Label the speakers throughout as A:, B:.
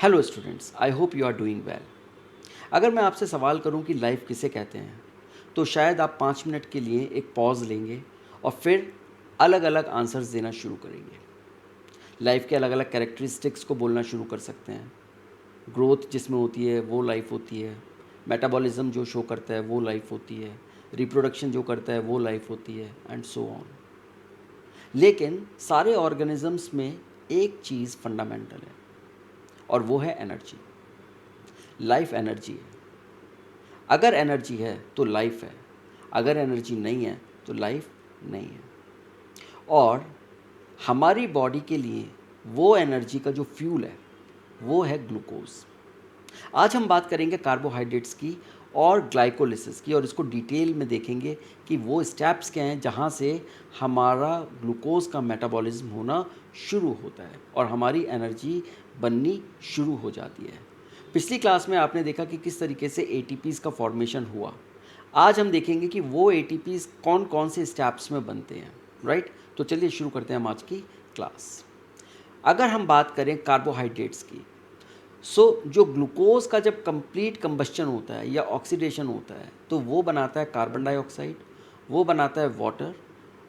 A: Hello students, I hope you are doing well. अगर मैं आपसे सवाल करूं कि लाइफ किसे कहते हैं, तो शायद आप 5 मिनट के लिए एक पॉज लेंगे और फिर अलग अलग आंसर्स देना शुरू करेंगे। लाइफ के अलग अलग कैरेक्टरिस्टिक्स को बोलना शुरू कर सकते हैं। ग्रोथ जिसमें होती है वो लाइफ होती है, मेटाबॉलिज्म जो शो करता है वो लाइफ होती है, रिप्रोडक्शन जो करता है वो लाइफ होती है, एंड सो ऑन। लेकिन सारे ऑर्गेनिजम्स में एक चीज़ फंडामेंटल है और वो है एनर्जी। लाइफ एनर्जी है। अगर एनर्जी है तो लाइफ है, अगर एनर्जी नहीं है तो लाइफ नहीं है। और हमारी बॉडी के लिए वो एनर्जी का जो फ्यूल है वो है ग्लूकोज। आज हम बात करेंगे कार्बोहाइड्रेट्स की और ग्लाइकोलिसिस की, और इसको डिटेल में देखेंगे कि वो स्टेप्स क्या हैं जहाँ से हमारा ग्लूकोज का मेटाबॉलिज्म होना शुरू होता है और हमारी एनर्जी बननी शुरू हो जाती है। पिछली क्लास में आपने देखा कि किस तरीके से एटीपीज़ का फॉर्मेशन हुआ। आज हम देखेंगे कि वो एटीपीज़ कौन कौन से स्टेप्स में बनते हैं, राइट। तो चलिए शुरू करते हैं हम आज की क्लास। अगर हम बात करें कार्बोहाइड्रेट्स की, जो ग्लूकोज का जब कंप्लीट कंबस्चन होता है या ऑक्सीडेशन होता है तो वो बनाता है कार्बन डाइऑक्साइड, वो बनाता है वाटर,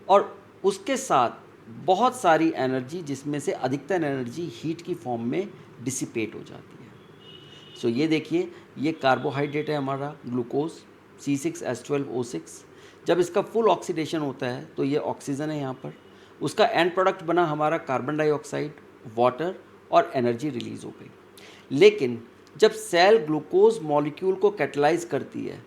A: और उसके साथ बहुत सारी एनर्जी जिसमें से अधिकतर एनर्जी हीट की फॉर्म में डिसिपेट हो जाती है। ये देखिए, ये कार्बोहाइड्रेट है हमारा ग्लूकोज C6H12O6। जब इसका फुल ऑक्सीडेशन होता है तो ये ऑक्सीजन है यहाँ पर, उसका एंड प्रोडक्ट बना हमारा कार्बन डाइऑक्साइड, वाटर, और एनर्जी रिलीज़ हो गई। लेकिन जब सेल ग्लूकोज मॉलिक्यूल को कैटेलाइज करती है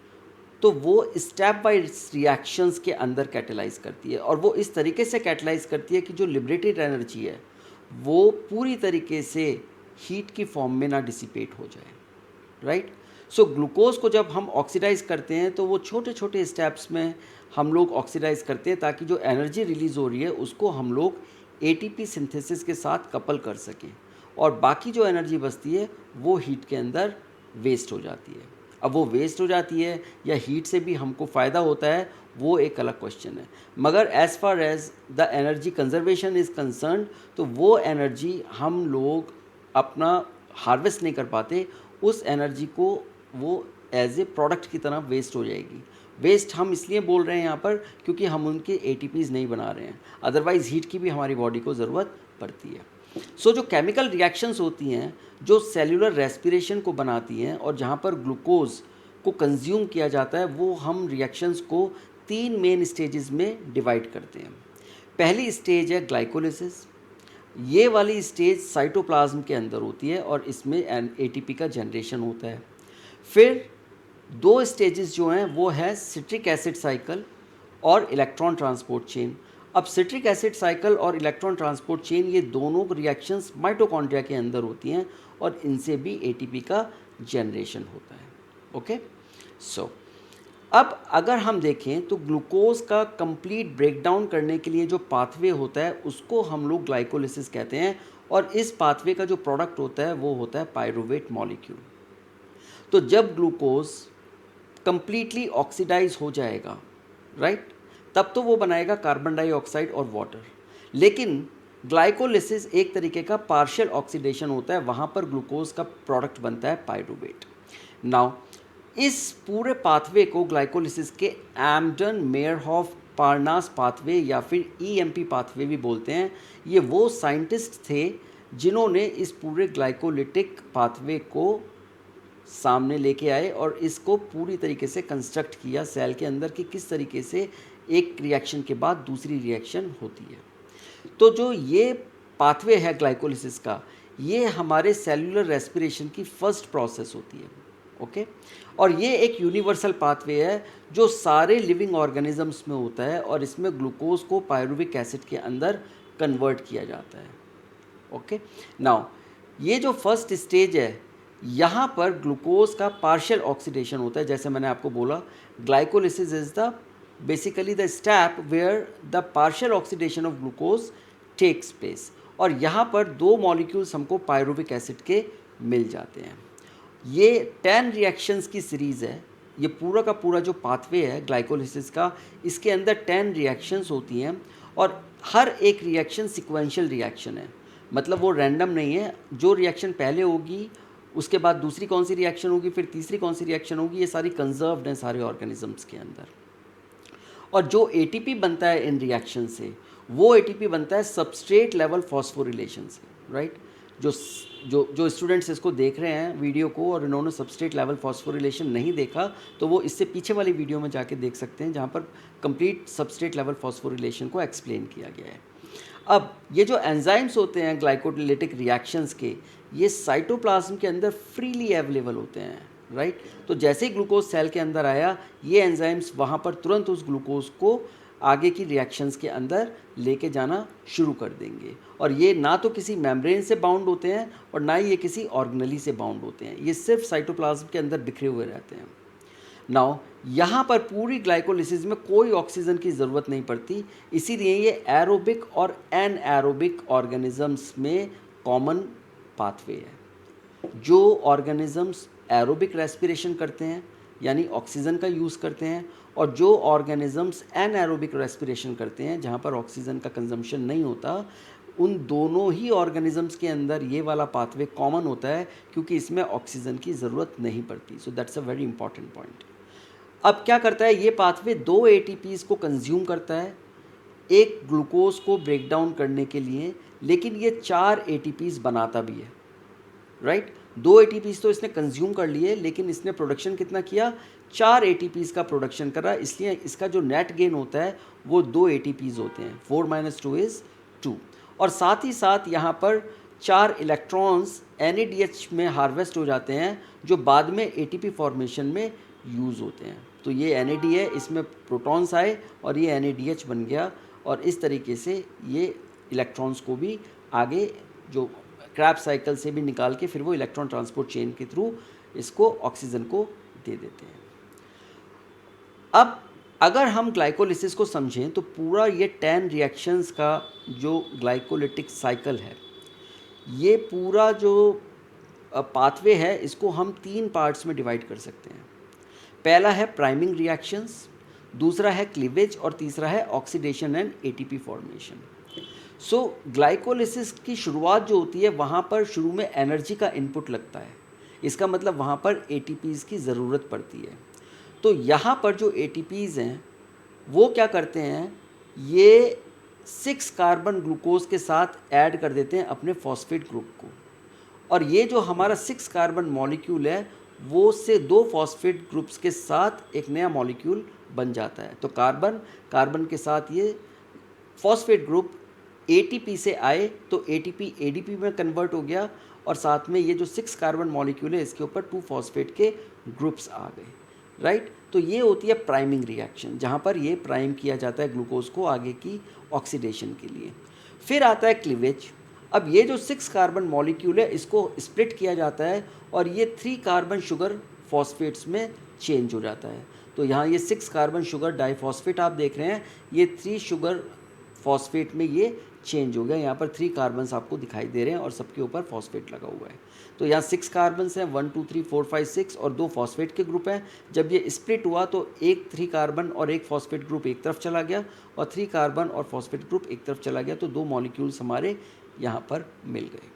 A: तो वो स्टेप बाय रिएक्शंस के अंदर कैटेलाइज करती है, और वो इस तरीके से कैटेलाइज करती है कि जो लिबरेटेड एनर्जी है वो पूरी तरीके से हीट की फॉर्म में ना डिसिपेट हो जाए, राइट। ग्लूकोज को जब हम ऑक्सीडाइज करते हैं तो वो छोटे छोटे स्टेप्स में हम लोग ऑक्सीडाइज करते हैं ताकि जो एनर्जी रिलीज़ हो रही है उसको हम लोग एटीपी सिंथेसिस के साथ कपल कर सकें, और बाकी जो एनर्जी बचती है वो हीट के अंदर वेस्ट हो जाती है। अब वो वेस्ट हो जाती है या हीट से भी हमको फ़ायदा होता है वो एक अलग क्वेश्चन है, मगर as far as the energy conservation is concern तो वो एनर्जी हम लोग अपना हार्वेस्ट नहीं कर पाते। उस एनर्जी को वो एज ए प्रोडक्ट की तरह वेस्ट हो जाएगी। वेस्ट हम इसलिए बोल रहे हैं यहाँ पर क्योंकि हम उनके एटीपीज़ नहीं बना रहे हैं, अदरवाइज़ हीट की भी हमारी बॉडी को ज़रूरत पड़ती है। जो केमिकल रिएक्शंस होती हैं जो सेल्यूलर रेस्पिरेशन को बनाती हैं और जहाँ पर ग्लूकोज को कंज्यूम किया जाता है, वो हम रिएक्शंस को 3 मेन स्टेजेस में डिवाइड करते हैं। पहली स्टेज है ग्लाइकोलिसिस। ये वाली स्टेज साइटोप्लाज्म के अंदर होती है और इसमें एटीपी का जनरेशन होता है। फिर 2 स्टेजेस जो हैं वो है सिट्रिक एसिड साइकिल और इलेक्ट्रॉन ट्रांसपोर्ट चेन। अब सिट्रिक एसिड साइकिल और इलेक्ट्रॉन ट्रांसपोर्ट चेन ये दोनों रिएक्शंस माइटोकॉन्ड्रिया के अंदर होती हैं और इनसे भी एटीपी का जनरेशन होता है। ओके, अब अगर हम देखें तो ग्लूकोज का कंप्लीट ब्रेकडाउन करने के लिए जो पाथवे होता है उसको हम लोग ग्लाइकोलिसिस कहते हैं, और इस पाथवे का जो प्रोडक्ट होता है वो होता है पायरुवेट मॉलिक्यूल। तो जब ग्लूकोज कंप्लीटली ऑक्सीडाइज हो जाएगा, राइट, तब तो वो बनाएगा कार्बन डाइऑक्साइड और वाटर। लेकिन ग्लाइकोलिसिस एक तरीके का पार्शियल ऑक्सीडेशन होता है, वहाँ पर ग्लूकोज का प्रोडक्ट बनता है पायरुवेट। नाउ इस पूरे पाथवे को ग्लाइकोलिसिस के एम्डन मेयरहॉफ पार्नास पाथवे या फिर ईएमपी पाथवे भी बोलते हैं। ये वो साइंटिस्ट थे जिन्होंने इस पूरे ग्लाइकोलिटिक पाथवे को सामने लेके आए और इसको पूरी तरीके से कंस्ट्रक्ट किया सेल के अंदर कि किस तरीके से एक रिएक्शन के बाद दूसरी रिएक्शन होती है। तो जो ये पाथवे है ग्लाइकोलिसिस का, ये हमारे सेल्यूलर रेस्पिरेशन की फर्स्ट प्रोसेस होती है। ओके, और ये एक यूनिवर्सल पाथवे है जो सारे लिविंग ऑर्गेनिजम्स में होता है, और इसमें ग्लूकोज को पायरुविक एसिड के अंदर कन्वर्ट किया जाता है। ओके, नाउ ये जो फर्स्ट स्टेज है यहाँ पर ग्लूकोज का पार्शियल ऑक्सीडेशन होता है। जैसे मैंने आपको बोला, glycolysis is the basically the step where the partial oxidation of glucose takes place, और यहाँ पर 2 मॉलिक्यूल्स हमको पायरुविक एसिड के मिल जाते हैं। ये 10 रिएक्शंस की सीरीज़ है। ये पूरा का पूरा जो पाथवे है ग्लाइकोलिसिस का, इसके अंदर 10 रिएक्शंस होती हैं और हर एक रिएक्शन सिक्वेंशियल रिएक्शन है। मतलब वो रैंडम नहीं है, जो रिएक्शन पहले होगी उसके बाद दूसरी कौन सी रिएक्शन होगी, फिर तीसरी कौन सी रिएक्शन होगी, ये सारी कंजर्व्ड हैं सारे ऑर्गेनिजम्स के अंदर। और जो एटीपी बनता है इन रिएक्शन से, वो एटीपी बनता है सबस्ट्रेट लेवल फॉस्फोरिलेशन से, राइट। जो जो जो स्टूडेंट्स इसको देख रहे हैं वीडियो को और इन्होंने सबस्ट्रेट लेवल फॉस्फोरिलेशन नहीं देखा, तो वो इससे पीछे वाली वीडियो में जाके देख सकते हैं, जहाँ पर कंप्लीट सबस्ट्रेट लेवल फॉस्फोरिलेशन को एक्सप्लेन किया गया है। अब ये जो एंजाइम्स होते हैं ग्लाइकोलिटिक रिएक्शंस के, ये साइटोप्लाज्म के अंदर फ्रीली अवेलेबल होते हैं, राइट। तो जैसे ही ग्लूकोज सेल के अंदर आया, ये एंजाइम्स वहाँ पर तुरंत उस ग्लूकोज को आगे की रिएक्शंस के अंदर लेके जाना शुरू कर देंगे। और ये ना तो किसी मेम्ब्रेन से बाउंड होते हैं और ना ही ये किसी ऑर्गेनेली से बाउंड होते हैं, ये सिर्फ साइटोप्लाज्म के अंदर बिखरे हुए रहते हैं। नाउ यहाँ पर पूरी ग्लाइकोलिसिस में कोई ऑक्सीजन की ज़रूरत नहीं पड़ती, इसीलिए ये एरोबिक और एनएरोबिक ऑर्गेनिजम्स में कॉमन पाथवे है। जो ऑर्गेनिजम्स एरोबिक रेस्पिरेशन करते हैं यानी ऑक्सीजन का यूज़ करते हैं, और जो ऑर्गेनिजम्स एनएरोबिक रेस्पिरेशन करते हैं जहाँ पर ऑक्सीजन का कंजम्पशन नहीं होता, उन दोनों ही ऑर्गेनिजम्स के अंदर ये वाला पाथवे कॉमन होता है, क्योंकि इसमें ऑक्सीजन की ज़रूरत नहीं पड़ती। So that's a very important point. अब क्या करता है ये पाथवे, 2 एटीपीज को कंज्यूम करता है एक ग्लूकोज को ब्रेक डाउन करने के लिए, लेकिन ये 4 एटीपीज बनाता भी है, राइट। 2 एटीपीज तो इसने कंज्यूम कर लिए, लेकिन इसने प्रोडक्शन कितना किया, 4 एटीपीज का प्रोडक्शन करा, इसलिए इसका जो नेट गेन होता है वो 2 एटीपीज होते हैं, 4 - 2 = 2। और साथ ही साथ यहाँ पर 4 इलेक्ट्रॉन्स NADH में हार्वेस्ट हो जाते हैं, जो बाद में ATP फॉर्मेशन में यूज़ होते हैं। तो ये NAD है, इसमें प्रोटॉन्स आए और ये NADH बन गया, और इस तरीके से ये इलेक्ट्रॉन्स को भी आगे जो क्रैब साइकिल से भी निकाल के फिर वो इलेक्ट्रॉन ट्रांसपोर्ट चेन के थ्रू इसको ऑक्सीजन को दे देते हैं। अब अगर हम ग्लाइकोलिसिस को समझें तो पूरा ये 10 रिएक्शंस का जो ग्लाइकोलिटिक साइकिल है, ये पूरा जो पाथवे है, इसको हम 3 पार्ट्स में डिवाइड कर सकते हैं। पहला है प्राइमिंग रिएक्शंस, दूसरा है क्लीवेज, और तीसरा है oxidation and ATP formation. So glycolysis की शुरुआत जो होती है, वहाँ पर शुरू में एनर्जी का इनपुट लगता है, इसका मतलब वहाँ पर ATPs की ज़रूरत पड़ती है। तो यहाँ पर जो ATPs हैं वो क्या करते हैं, ये 6 कार्बन ग्लूकोज के साथ ऐड कर देते हैं अपने फॉस्फेट ग्रुप को, और ये जो हमारा 6 कार्बन मॉलिक्यूल है वो से 2 फॉस्फेट ग्रुप्स के साथ एक नया मॉलिक्यूल बन जाता है। तो कार्बन के साथ ये फॉस्फेट ग्रुप ATP से आए तो ATP ADP में कन्वर्ट हो गया, और साथ में ये जो 6 कार्बन मॉलिक्यूल है इसके ऊपर 2 फॉस्फेट के ग्रुप्स आ गए, राइट। तो ये होती है प्राइमिंग रिएक्शन, जहाँ पर ये प्राइम किया जाता है ग्लूकोज को आगे की ऑक्सीडेशन के लिए। फिर आता है क्लीवेज। अब ये जो 6 कार्बन मॉलिक्यूल है इसको स्प्लिट किया जाता है, और ये 3 कार्बन शुगर फॉस्फेट्स में चेंज हो जाता है। तो यहाँ ये 6 कार्बन शुगर डाइफॉस्फेट आप देख रहे हैं, ये 3 शुगर फॉस्फेट में ये चेंज हो गया। यहाँ पर 3 कार्बन्स आपको दिखाई दे रहे हैं और सबके ऊपर फॉस्फेट लगा हुआ है। तो यहाँ 6 कार्बन्स हैं, 1 2 3 4 5 6, और 2 फॉस्फेट के ग्रुप हैं। जब ये स्प्लिट हुआ तो एक 3 कार्बन और एक फॉस्फेट ग्रुप एक तरफ चला गया, और 3 कार्बन और फॉस्फेट ग्रुप एक तरफ चला गया, तो 2 मॉलिक्यूल्स हमारे यहाँ पर मिल गए।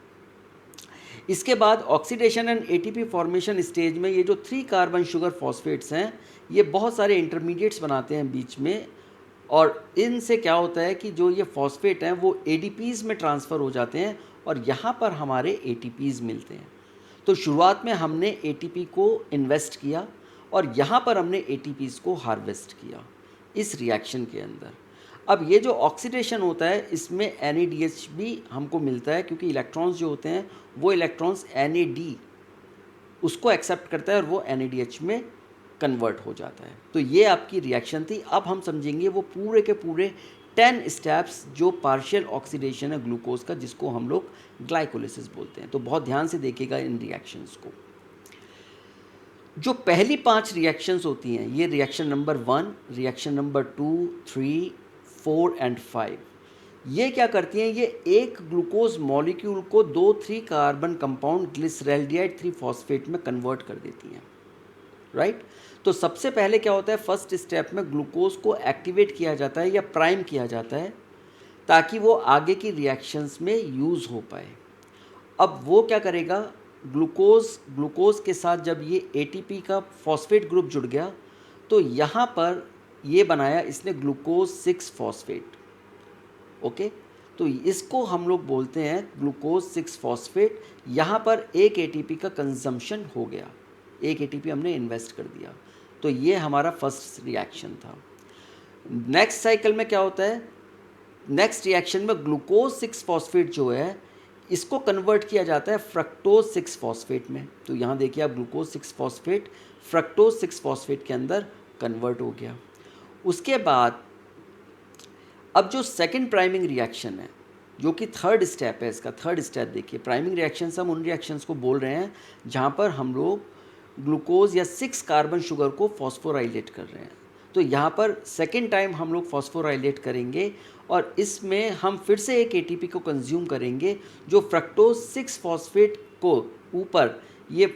A: इसके बाद oxidation and ATP formation stage में ये जो 3 कार्बन शुगर फॉस्फेट्स हैं, ये बहुत सारे इंटरमीडिएट्स बनाते हैं बीच में, और इनसे क्या होता है कि जो ये फॉस्फेट हैं वो ADPs में ट्रांसफ़र हो जाते हैं, और यहाँ पर हमारे ATPs मिलते हैं। तो शुरुआत में हमने ATP को इन्वेस्ट किया, और यहाँ पर हमने ATPs को हार्वेस्ट किया इस रिएक्शन के अंदर। अब ये जो ऑक्सीडेशन होता है इसमें NADH भी हमको मिलता है, क्योंकि इलेक्ट्रॉन्स जो होते हैं वो इलेक्ट्रॉन्स NAD उसको एक्सेप्ट करता है और वो NADH में कन्वर्ट हो जाता है। तो ये आपकी रिएक्शन थी। अब हम समझेंगे वो पूरे के पूरे 10 स्टेप्स जो पार्शियल ऑक्सीडेशन है ग्लूकोज का, जिसको हम लोग ग्लाइकोलिसिस बोलते हैं। तो बहुत ध्यान से देखिएगा इन रिएक्शंस को। जो पहली 5 रिएक्शंस होती हैं, ये reaction number 1, reaction number 2, 3, 4 and 5, ये क्या करती हैं, ये एक ग्लूकोज मॉलिक्यूल को 2-3 कार्बन कंपाउंड ग्लिसरैल्डिहाइड 3 फॉस्फेट में कन्वर्ट कर देती हैं, राइट। तो सबसे पहले क्या होता है, फर्स्ट स्टेप में ग्लूकोज को एक्टिवेट किया जाता है या प्राइम किया जाता है, ताकि वो आगे की रिएक्शंस में यूज़ हो पाए। अब वो क्या करेगा, ग्लूकोज के साथ जब ये एटीपी का फॉस्फेट ग्रुप जुड़ गया तो यहाँ पर ये बनाया इसने ग्लूकोज 6 फॉस्फेट। ओके, तो इसको हम लोग बोलते हैं ग्लूकोज 6 फॉस्फेट। यहाँ पर एक एटीपी का कंजम्पशन हो गया, एक एटीपी हमने इन्वेस्ट कर दिया। तो ये हमारा फर्स्ट रिएक्शन था। नेक्स्ट साइकिल में क्या होता है, नेक्स्ट रिएक्शन में ग्लूकोज 6 फॉस्फेट जो है इसको कन्वर्ट किया जाता है फ्रक्टोज 6 फॉस्फेट में। तो यहाँ देखिए आप ग्लूकोज 6 फॉस्फेट फ्रक्टोज 6 फॉस्फेट के अंदर कन्वर्ट हो गया। उसके बाद अब जो सेकंड प्राइमिंग रिएक्शन है जो कि थर्ड स्टेप है, इसका थर्ड स्टेप देखिए। प्राइमिंग रिएक्शंस हम उन रिएक्शंस को बोल रहे हैं जहाँ पर हम लोग ग्लूकोज या 6 कार्बन शुगर को फॉस्फोराइलेट कर रहे हैं। तो यहाँ पर सेकेंड टाइम हम लोग फॉस्फोराइलेट करेंगे और इसमें हम फिर से एक एटीपी को कंज्यूम करेंगे जो फ्रक्टोज 6 फॉस्फेट को ऊपर ये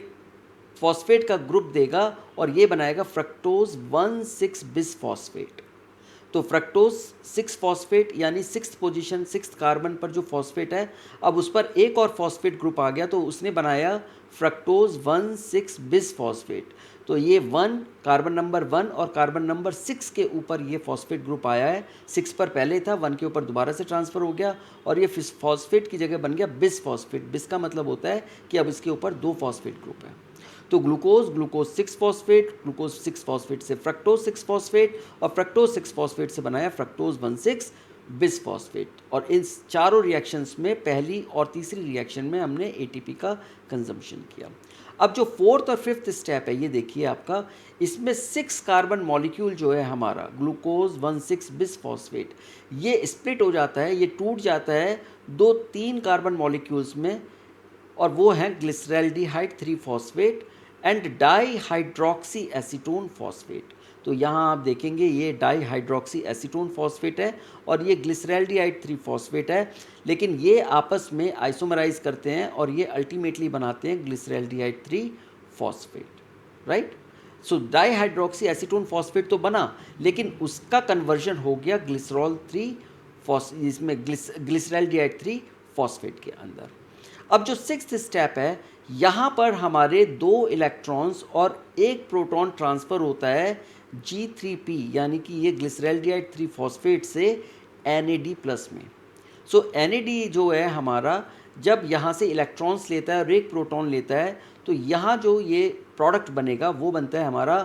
A: फॉस्फेट का ग्रुप देगा और ये बनाएगा फ्रक्टोज 1,6 बिस फॉस्फेट। तो फ्रक्टोज 6 फॉस्फेट यानी 6th पोजीशन 6th कार्बन पर जो फॉस्फेट है, अब उस पर एक और फॉस्फेट ग्रुप आ गया तो उसने बनाया फ्रक्टोज 1,6 बिस फॉस्फेट। तो ये 1 कार्बन नंबर 1 और कार्बन नंबर 6 के ऊपर ये फॉस्फेट ग्रुप आया है। 6 पर पहले था, 1 के ऊपर दोबारा से ट्रांसफ़र हो गया और ये फॉस्फेट की जगह बन गया बिस फॉस्फेट। बिस का मतलब होता है कि अब इसके ऊपर 2 फॉस्फेट ग्रुप है। तो ग्लूकोज 6 फॉस्फेट, ग्लूकोज 6 फॉस्फेट से फ्रक्टोज 6 फॉस्फेट और फ्रक्टोज 6 फॉस्फेट से बनाया फ्रक्टोज 1,6 बिस फॉस्फेट। और इन चारों रिएक्शंस में पहली और तीसरी रिएक्शन में हमने एटीपी का कंजम्पशन किया। अब जो फोर्थ और फिफ्थ स्टेप है ये देखिए आपका, इसमें 6 कार्बन मॉलिक्यूल जो है हमारा ग्लूकोज 1,6 बिस फॉस्फेट ये स्प्लिट हो जाता है, ये टूट जाता है 2-3 कार्बन मॉलिक्यूल्स में और वो हैं ग्लिसरैल्डिहाइड 3 phosphate and dihydroxy acetone phosphate. तो यहाँ आप देखेंगे ये डाईहाइड्रोक्सी एसीटोन फॉस्फेट है और ये ग्लिसरैल्डिहाइड 3 फॉस्फेट है, लेकिन ये आपस में आइसोमराइज करते हैं और ये अल्टीमेटली बनाते हैं ग्लिसरैल्डिहाइड 3 फॉस्फेट, राइट। सो डाईहाइड्रोक्सी एसीटोन फॉस्फेट तो बना, लेकिन उसका कन्वर्जन हो गया ग्लिसरॉल 3 इसमें ग्लिसरैल्डिहाइड 3 फॉस्फेट के अंदर। अब जो 6th स्टेप है यहाँ पर हमारे 2 इलेक्ट्रॉन्स और 1 प्रोटॉन ट्रांसफ़र होता है G3P यानी कि ये ग्लिसरैल्डिहाइड 3 फॉस्फेट से NAD+ में। सो NAD जो है हमारा जब यहाँ से इलेक्ट्रॉन्स लेता है और 1 प्रोटॉन लेता है तो यहाँ जो ये प्रोडक्ट बनेगा वो बनता है हमारा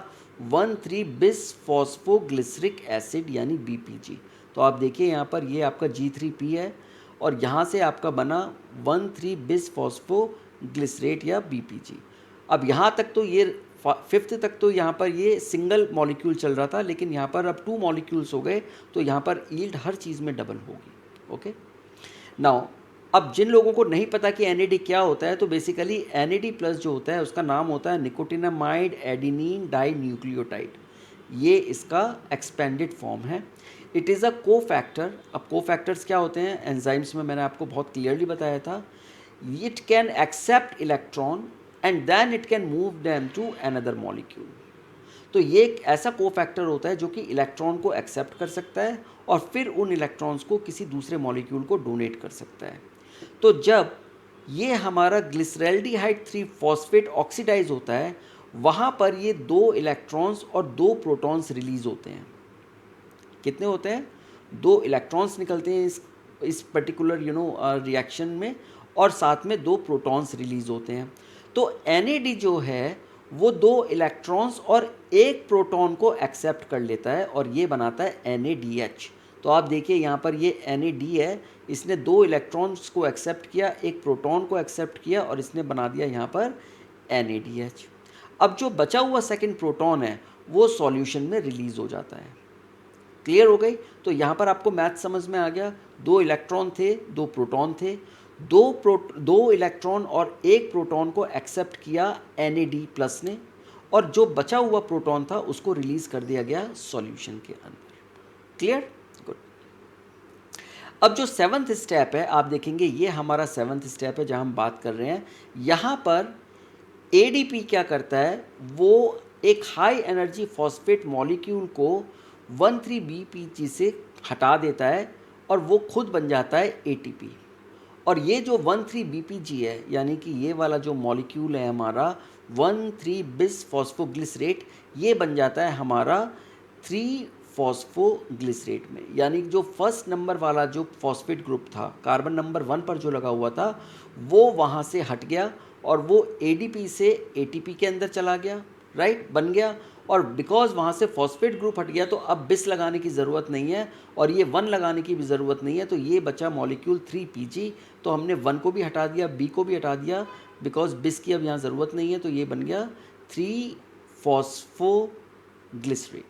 A: 1,3 बिस फॉस्फोग्लिसरिक एसिड यानी BPG। तो आप देखिए यहाँ पर ये आपका G3P है और यहाँ से आपका बना 1,3 बिस फॉस्फोग्लिसरेट या BPG। अब यहाँ तक तो ये 5th तक तो यहाँ पर ये सिंगल मॉलिक्यूल चल रहा था, लेकिन यहाँ पर अब 2 मॉलिक्यूल्स हो गए तो यहाँ पर यील्ड हर चीज़ में डबल होगी। ओके, नाउ अब जिन लोगों को नहीं पता कि NAD क्या होता है, तो बेसिकली NAD+ जो होता है उसका नाम होता है निकोटिनामाइड एडिनिन डाई न्यूक्लियोटाइड। ये इसका एक्सपेंडेड फॉर्म है। It is a cofactor. अब कोफैक्टर्स क्या होते हैं, एंजाइम्स में मैंने आपको बहुत क्लियरली बताया था। It can accept electron and then it can move them to another molecule. तो ये एक ऐसा कोफैक्टर होता है जो कि इलेक्ट्रॉन को एक्सेप्ट कर सकता है और फिर उन इलेक्ट्रॉन्स को किसी दूसरे मॉलिक्यूल को डोनेट कर सकता है। तो जब ये हमारा ग्लिसरैल्डिहाइड 3 फॉस्फेट ऑक्सीडाइज होता है, वहाँ पर ये 2 इलेक्ट्रॉन्स और 2 प्रोटॉन्स रिलीज होते हैं। कितने होते हैं? 2 इलेक्ट्रॉन्स निकलते हैं इस पर्टिकुलर रिएक्शन में और साथ में 2 प्रोटॉन्स रिलीज होते हैं। तो NAD जो है वो 2 इलेक्ट्रॉन्स और 1 प्रोटॉन को एक्सेप्ट कर लेता है और ये बनाता है NADH। तो आप देखिए यहाँ पर ये NAD है, इसने 2 इलेक्ट्रॉन्स को एक्सेप्ट किया, 1 प्रोटॉन को एक्सेप्ट किया और इसने बना दिया यहाँ पर NADH। अब जो बचा हुआ सेकंड प्रोटॉन है वो सॉल्यूशन में रिलीज़ हो जाता है। क्लियर हो गई? तो यहाँ पर आपको मैथ समझ में आ गया। 2 इलेक्ट्रॉन थे, 2 प्रोटॉन थे, 2 इलेक्ट्रॉन और 1 प्रोटॉन को एक्सेप्ट किया NAD+ ने और जो बचा हुआ प्रोटॉन था उसको रिलीज़ कर दिया गया सॉल्यूशन के अंदर। क्लियर? गुड। अब जो 7th स्टेप है आप देखेंगे, ये हमारा 7th स्टेप है जहाँ हम बात कर रहे हैं। यहाँ पर ADP क्या करता है, वो एक हाई एनर्जी फॉस्फेट मॉलिक्यूल को 1,3-BPG से हटा देता है और वो खुद बन जाता है एटीपी। और ये जो 1,3-BPG है, यानी कि ये वाला जो मॉलिक्यूल है हमारा 1,3-bis फॉस्फोग्लिसरेट, ये बन जाता है हमारा 3-फॉस्फोग्लिसरेट में। यानी जो फर्स्ट नंबर वाला जो फॉस्फेट ग्रुप था कार्बन नंबर 1 पर जो लगा हुआ था, वो वहाँ से हट गया और वो एडीपी से एटीपी के अंदर चला गया, राइट, बन गया। और बिकॉज वहाँ से फॉस्फेट ग्रुप हट गया तो अब बिस लगाने की ज़रूरत नहीं है और ये 1 लगाने की भी ज़रूरत नहीं है, तो ये बचा मॉलिक्यूल 3PG। तो हमने 1 को भी हटा दिया, बी को भी हटा दिया, बिकॉज बिस की अब यहाँ ज़रूरत नहीं है, तो ये बन गया 3-फॉस्फोग्लिसरेट।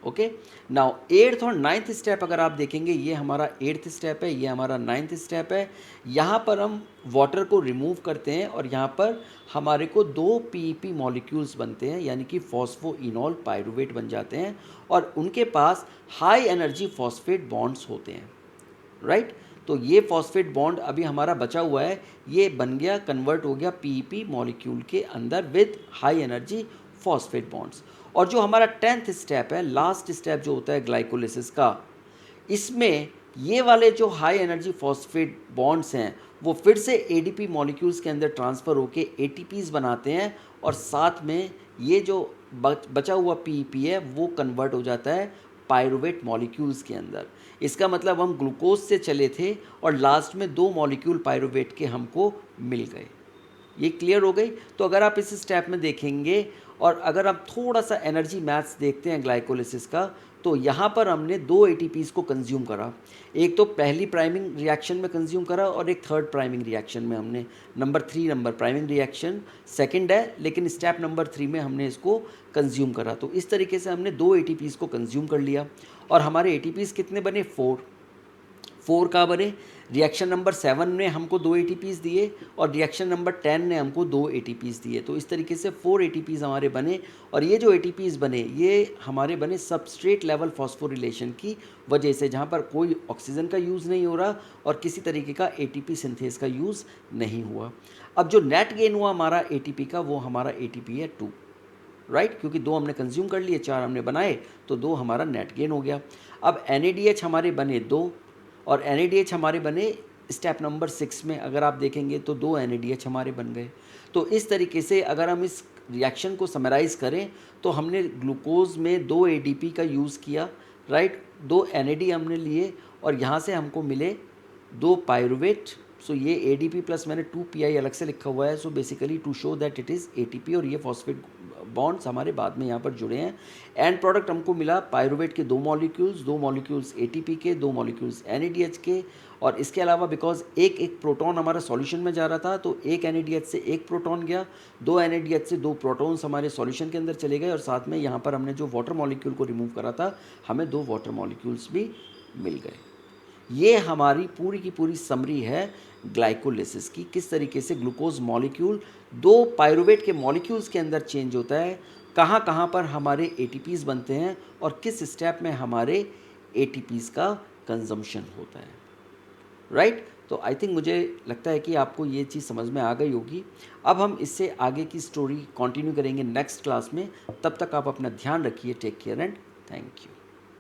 A: ओके, नाउ 8th और 9th स्टेप अगर आप देखेंगे, ये हमारा 8th स्टेप है, ये हमारा 9th स्टेप है। यहाँ पर हम वाटर को रिमूव करते हैं और यहाँ पर हमारे को 2 पीईपी मॉलिक्यूल्स बनते हैं, यानी कि फॉस्फोइनॉल पायरुवेट बन जाते हैं और उनके पास हाई एनर्जी फॉस्फेट बॉन्ड्स होते हैं, राइट। तो ये फॉस्फेट बॉन्ड अभी हमारा बचा हुआ है, ये बन गया, कन्वर्ट हो गया पीईपी मॉलिक्यूल के अंदर with high energy phosphate bonds. और जो हमारा 10th स्टेप है, लास्ट स्टेप जो होता है ग्लाइकोलिसिस का, इसमें ये वाले जो हाई एनर्जी फॉस्फेट बॉन्ड्स हैं वो फिर से एडीपी मॉलिक्यूल्स के अंदर ट्रांसफ़र होके एटीपीज बनाते हैं और साथ में ये जो बचा हुआ पीईपी है वो कन्वर्ट हो जाता है पायरुवेट मॉलिक्यूल्स के अंदर। इसका मतलब हम ग्लूकोज से चले थे और लास्ट में 2 मॉलिक्यूल पायरुवेट के हमको मिल गए। ये क्लियर हो गई। तो अगर आप इस स्टेप में देखेंगे और अगर आप थोड़ा सा एनर्जी मैथ्स देखते हैं ग्लाइकोलिसिस का, तो यहाँ पर हमने 2 एटीपीज़ को कंज्यूम करा। एक तो पहली प्राइमिंग रिएक्शन में कंज्यूम करा और एक थर्ड प्राइमिंग रिएक्शन में हमने number 3 number priming reaction second है, लेकिन स्टेप नंबर 3 में हमने इसको कंज्यूम करा। तो इस तरीके से हमने 2 एटीपीज़ को कंज्यूम कर लिया और हमारे एटीपीज़ कितने बने? 4 का बने। रिएक्शन नंबर 7 ने हमको 2 एटीपीज़ दिए और रिएक्शन नंबर 10 ने हमको 2 एटीपीज़ दिए। तो इस तरीके से 4 एटीपीज़ हमारे बने और ये जो एटीपीज़ बने ये हमारे बने सबस्ट्रेट लेवल फॉस्फोरिलेशन की वजह से, जहाँ पर कोई ऑक्सीजन का यूज़ नहीं हो रहा और किसी तरीके का एटीपी सिंथेस का यूज़ नहीं हुआ। अब जो नेट गेन हुआ हमारा एटीपी का, वो हमारा एटीपी है 2, राइट, क्योंकि 2 हमने कंज्यूम कर लिए, 4 हमने बनाए, तो 2 हमारा नेट गेन हो गया। अब NADH हमारे बने 2 और NADH हमारे बने स्टेप नंबर 6 में, अगर आप देखेंगे तो 2 NADH हमारे बन गए। तो इस तरीके से अगर हम इस रिएक्शन को समराइज़ करें तो हमने ग्लूकोज में 2 ADP का यूज़ किया, राइट, 2 NAD हमने लिए और यहाँ से हमको मिले 2 पायरुवेट। सो ये ADP प्लस मैंने 2PI अलग से लिखा हुआ है, so basically to show that it is ATP, और ये फॉस्फेट बॉन्ड्स हमारे बाद में यहाँ पर जुड़े हैं। एंड प्रोडक्ट हमको मिला पायरुवेट के 2 मॉलिक्यूल्स ATP के, 2 मॉलिक्यूल्स NADH के। और इसके अलावा बिकॉज एक प्रोटॉन हमारा सॉल्यूशन में जा रहा था, तो एक NADH से 1 प्रोटॉन गया, 2 NADH से 2 प्रोटॉन्स हमारे सॉल्यूशन के अंदर चले गए और साथ में यहाँ पर हमने जो वाटर मॉलिक्यूल को रिमूव करा था, हमें 2 वाटर मॉलिक्यूल्स भी मिल गए। ये हमारी पूरी की पूरी समरी है ग्लाइकोलिसिस की, किस तरीके से ग्लूकोज मॉलिक्यूल 2 पायरुवेट के मॉलिक्यूल्स के अंदर चेंज होता है, कहाँ कहाँ पर हमारे एटीपीज़ बनते हैं और किस स्टेप में हमारे एटीपीज़ का कंजम्पशन होता है, राइट। तो आई थिंक मुझे लगता है कि आपको ये चीज़ समझ में आ गई होगी। अब हम इससे आगे की स्टोरी कंटिन्यू करेंगे नेक्स्ट क्लास में। तब तक आप अपना ध्यान रखिए। Take care and thank you.